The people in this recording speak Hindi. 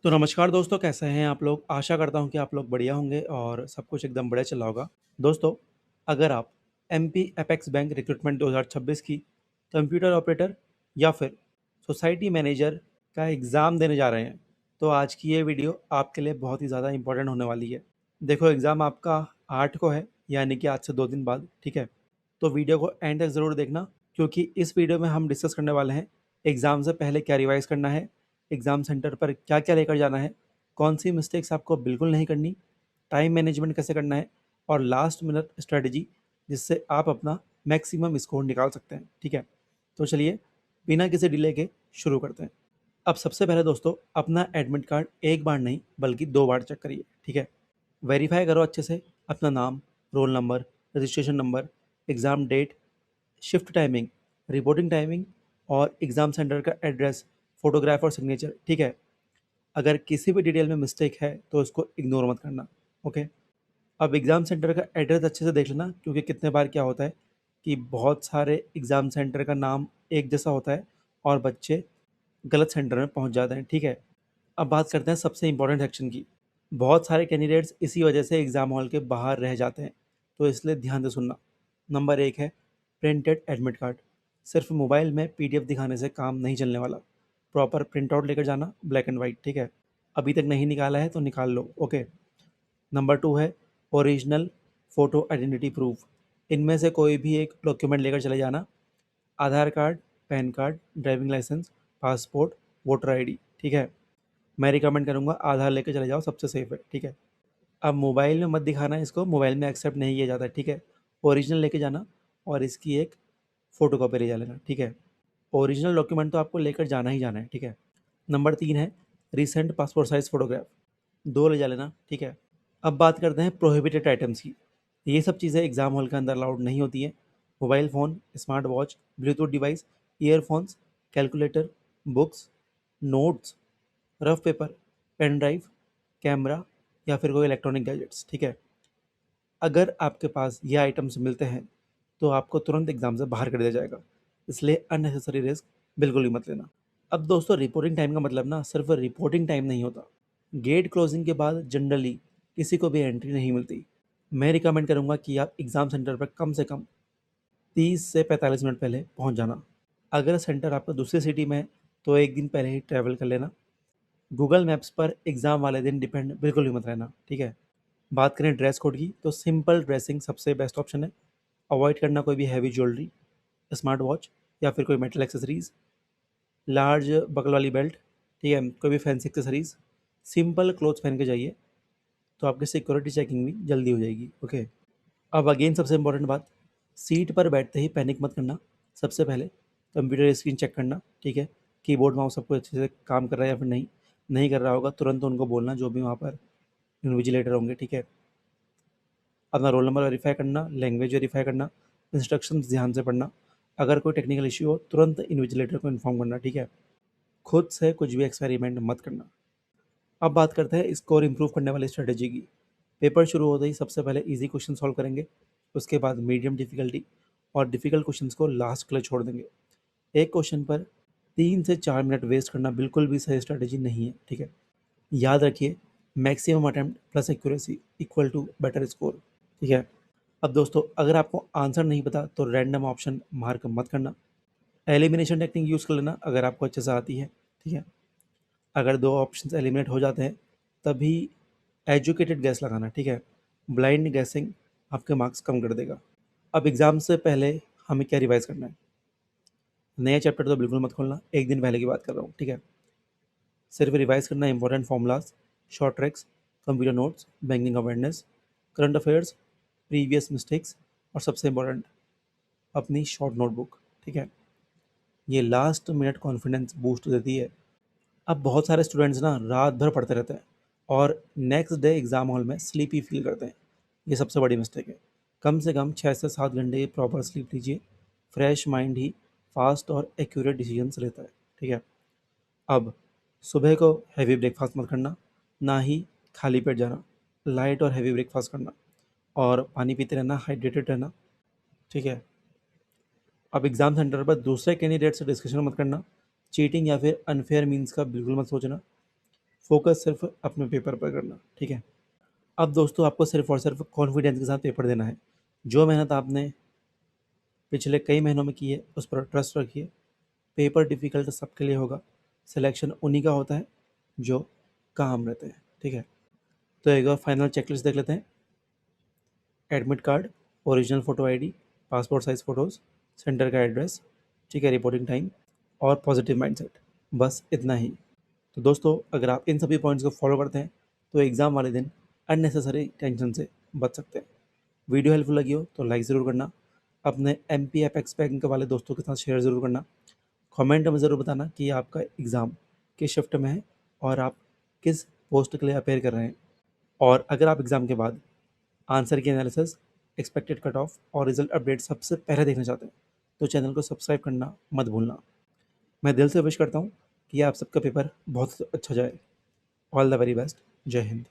तो नमस्कार दोस्तों, कैसे हैं आप लोग? आशा करता हूँ कि आप लोग बढ़िया होंगे और सब कुछ एकदम बढ़िया चल रहा होगा। दोस्तों, अगर आप एमपी अपेक्स बैंक रिक्रूटमेंट 2026 की कंप्यूटर ऑपरेटर या फिर सोसाइटी मैनेजर का एग्ज़ाम देने जा रहे हैं, तो आज की ये वीडियो आपके लिए बहुत ही ज़्यादा इम्पोर्टेंट होने वाली है। देखो, एग्ज़ाम आपका 8 को है, यानी कि आज से 2 दिन बाद, ठीक है? तो वीडियो को एंड तक ज़रूर देखना, क्योंकि इस वीडियो में हम डिस्कस करने वाले हैं एग्ज़ाम से पहले क्या रिवाइज़ करना है, एग्ज़ाम सेंटर पर क्या-क्या लेकर जाना है, कौन-सी मिस्टेक्स आपको बिल्कुल नहीं करनी, टाइम मैनेजमेंट कैसे करना है और लास्ट मिनट स्ट्रैटेजी जिससे आप अपना मैक्सिमम स्कोर निकाल सकते हैं, ठीक है? तो चलिए, बिना किसी डिले के शुरू करते हैं। अब सबसे पहले दोस्तों, अपना एडमिट कार्ड एक बार नहीं बल्कि 2 बार चेक करिए, ठीक है? वेरीफ़ाई करो अच्छे से अपना नाम, roll number, registration number, exam date, shift timing, reporting timing और एग्ज़ाम सेंटर का एड्रेस, फ़ोटोग्राफ और सिग्नेचर, ठीक है? अगर किसी भी डिटेल में मिस्टेक है तो उसको इग्नोर मत करना, ओके? अब एग्ज़ाम सेंटर का एड्रेस अच्छे से देख लेना, क्योंकि कितने बार क्या होता है कि बहुत सारे एग्ज़ाम सेंटर का नाम एक जैसा होता है और बच्चे गलत सेंटर में पहुंच जाते हैं, ठीक है? अब बात करते हैं सबसे इम्पोर्टेंट सेक्शन की। बहुत सारे कैंडिडेट्स इसी वजह से एग्ज़ाम हॉल के बाहर रह जाते हैं, तो इसलिए ध्यान से सुनना। नंबर 1 है प्रिंटेड एडमिट कार्ड। सिर्फ मोबाइल में पीडीएफ दिखाने से काम नहीं चलने वाला। प्रॉपर प्रिंट आउट लेकर जाना, ब्लैक एंड वाइट, ठीक है? अभी तक नहीं निकाला है तो निकाल लो, ओके? नंबर 2 है ओरिजिनल फ़ोटो आइडेंटिटी प्रूफ। इनमें से कोई भी एक डॉक्यूमेंट लेकर चले जाना। Aadhaar card, PAN card, driving licence, passport, voter ID, ठीक है? मैं रिकमेंड करूँगा आधार लेके चले जाओ, सबसे सेफ़ है, ठीक है? अब मोबाइल में मत दिखाना इसको, मोबाइल में एक्सेप्ट नहीं किया जाता है, ठीक है? ओरिजिनल लेके जाना और इसकी एक फ़ोटोकॉपी ले जा लेना, ठीक है? ओरिजिनल डॉक्यूमेंट तो आपको लेकर जाना ही जाना है, ठीक है? नंबर 3 है रीसेंट पासपोर्ट साइज़ फ़ोटोग्राफ, 2 ले जा लेना, ठीक है? अब बात करते हैं प्रोहिबिटेड आइटम्स की। ये सब चीज़ें एग्ज़ाम हॉल के अंदर अलाउड नहीं होती हैं। Mobile phone, smart watch, Bluetooth device, earphones, calculator, books, notes, rough paper, pen drive, camera या फिर कोई इलेक्ट्रॉनिक गैजेट्स, ठीक है? अगर आपके पास ये आइटम्स मिलते हैं, तो आपको तुरंत एग्ज़ाम से बाहर कर दिया जाएगा। इसलिए अननेसेसरी रिस्क बिल्कुल भी मत लेना। अब दोस्तों, रिपोर्टिंग टाइम का मतलब ना सिर्फ रिपोर्टिंग टाइम नहीं होता। गेट क्लोजिंग के बाद जनरली किसी को भी एंट्री नहीं मिलती। मैं रिकमेंड करूँगा कि आप एग्ज़ाम सेंटर पर कम से कम 30 से 45 मिनट पहले पहुँच जाना। अगर सेंटर आपका दूसरी सिटी में है, तो 1 दिन पहले ही ट्रैवल कर लेना। गूगल मैप्स पर एग्ज़ाम वाले दिन डिपेंड बिल्कुल भी मत रहना, ठीक है? बात करें ड्रेस कोड की, तो सिंपल ड्रेसिंग सबसे बेस्ट ऑप्शन है। अवॉइड करना कोई भी हैवी ज्वेलरी, स्मार्ट वॉच या फिर कोई मेटल एक्सेसरीज़, लार्ज बगल वाली बेल्ट, ठीक है? कोई भी फैंसी एक्सेसरीज़। सिंपल क्लोथ्स पहन के जाइए, तो आपकी सिक्योरिटी चेकिंग भी जल्दी हो जाएगी, ओके? अब अगेन सबसे इम्पोर्टेंट बात, सीट पर बैठते ही पैनिक मत करना। सबसे पहले कंप्यूटर स्क्रीन चेक करना, ठीक है? कीबोर्ड माउस सब कुछ अच्छे से काम कर रहा है या फिर नहीं। नहीं कर रहा होगा, तुरंत उनको बोलना, जो भी वहाँ पर इन्विजिलेटर होंगे, ठीक है? अपना रोल नंबर वेरीफाई करना, लैंग्वेज वेरीफाई करना, इंस्ट्रक्शंस ध्यान से पढ़ना। अगर कोई टेक्निकल इश्यू हो, तुरंत इन्विजिलेटर को इन्फॉर्म करना, ठीक है? खुद से कुछ भी एक्सपेरिमेंट मत करना। अब बात करते हैं स्कोर इंप्रूव करने वाली स्ट्रेटेजी की। पेपर शुरू होते ही सबसे पहले इजी क्वेश्चन सॉल्व करेंगे, उसके बाद मीडियम डिफ़िकल्टी और डिफ़िकल्ट क्वेश्चंस को लास्ट के लिए छोड़ देंगे। एक क्वेश्चन पर 3 से 4 मिनट वेस्ट करना बिल्कुल भी सही स्ट्रेटेजी नहीं है, ठीक है? याद रखिए, maximum attempt plus accuracy equal to better score, ठीक है? अब दोस्तों, अगर आपको आंसर नहीं पता तो रैंडम ऑप्शन मार्क मत करना। एलिमिनेशन टेक्निक यूज़ कर लेना अगर आपको अच्छे से आती है, ठीक है? अगर 2 ऑप्शंस एलिमिनेट हो जाते हैं, तभी एजुकेटेड गैस लगाना, ठीक है? ब्लाइंड गैसिंग आपके मार्क्स कम कर देगा। अब एग्ज़ाम से पहले हमें क्या रिवाइज़ करना है? नया चैप्टर तो बिल्कुल मत खोलना, 1 दिन पहले की बात कर रहा हूँ, ठीक है? सिर्फ रिवाइज़ करना important formulas, short tricks, computer notes, banking awareness, current affairs, previous mistakes और सबसे इम्पोर्टेंट अपनी शॉर्ट नोटबुक, ठीक है? ये लास्ट मिनट कॉन्फिडेंस बूस्ट देती है। अब बहुत सारे स्टूडेंट्स ना रात भर पढ़ते रहते हैं और नेक्स्ट डे एग्ज़ाम हॉल में स्लीपी फील करते हैं। ये सबसे बड़ी मिस्टेक है। कम से कम 6 से 7 घंटे की प्रॉपर स्लीप लीजिए। फ्रेश माइंड ही फास्ट और एक्यूरेट डिसीजंस लेता है, ठीक है? अब सुबह को हैवी ब्रेकफास्ट मत करना, ना ही खाली पेट जाना। लाइट और हैवी ब्रेकफास्ट करना और पानी पीते रहना, हाइड्रेटेड रहना, ठीक है? अब एग्ज़ाम सेंटर पर दूसरे कैंडिडेट से डिस्कशन मत करना। चीटिंग या फिर अनफेयर मीन्स का बिल्कुल मत सोचना। फोकस सिर्फ अपने पेपर पर करना, ठीक है। अब दोस्तों आपको सिर्फ और सिर्फ कॉन्फिडेंस के साथ पेपर देना है। जो मेहनत आपने पिछले कई महीनों में की है उस पर ट्रस्ट रखिए। पेपर डिफ़िकल्ट सबके लिए होगा, सिलेक्शन उन्हीं का होता है जो काम रहते हैं, ठीक है। तो एक बार फाइनल चेकलिस्ट देख लेते हैं। Admit card, original photo ID, passport size photos, centre का एड्रेस, ठीक है, रिपोर्टिंग टाइम और पॉजिटिव माइंडसेट, बस इतना ही। तो दोस्तों अगर आप इन सभी पॉइंट्स को फॉलो करते हैं तो एग्ज़ाम वाले दिन अननेसेसरी टेंशन से बच सकते हैं। वीडियो हेल्पफुल लगी हो तो लाइक ज़रूर करना, अपने एमपी एपेक्स बैंक वाले दोस्तों के साथ शेयर ज़रूर करना। कमेंट में ज़रूर बताना कि आपका एग्ज़ाम किस शिफ्ट में है और आप किस पोस्ट के लिए अपेयर कर रहे हैं। और अगर आप एग्ज़ाम के बाद आंसर की एनालिसिस, एक्सपेक्टेड कट ऑफ और रिजल्ट अपडेट सबसे पहले देखना चाहते हैं तो चैनल को सब्सक्राइब करना मत भूलना। मैं दिल से विश करता हूँ कि आप सबका पेपर बहुत अच्छा जाए। All the very best. जय हिंद।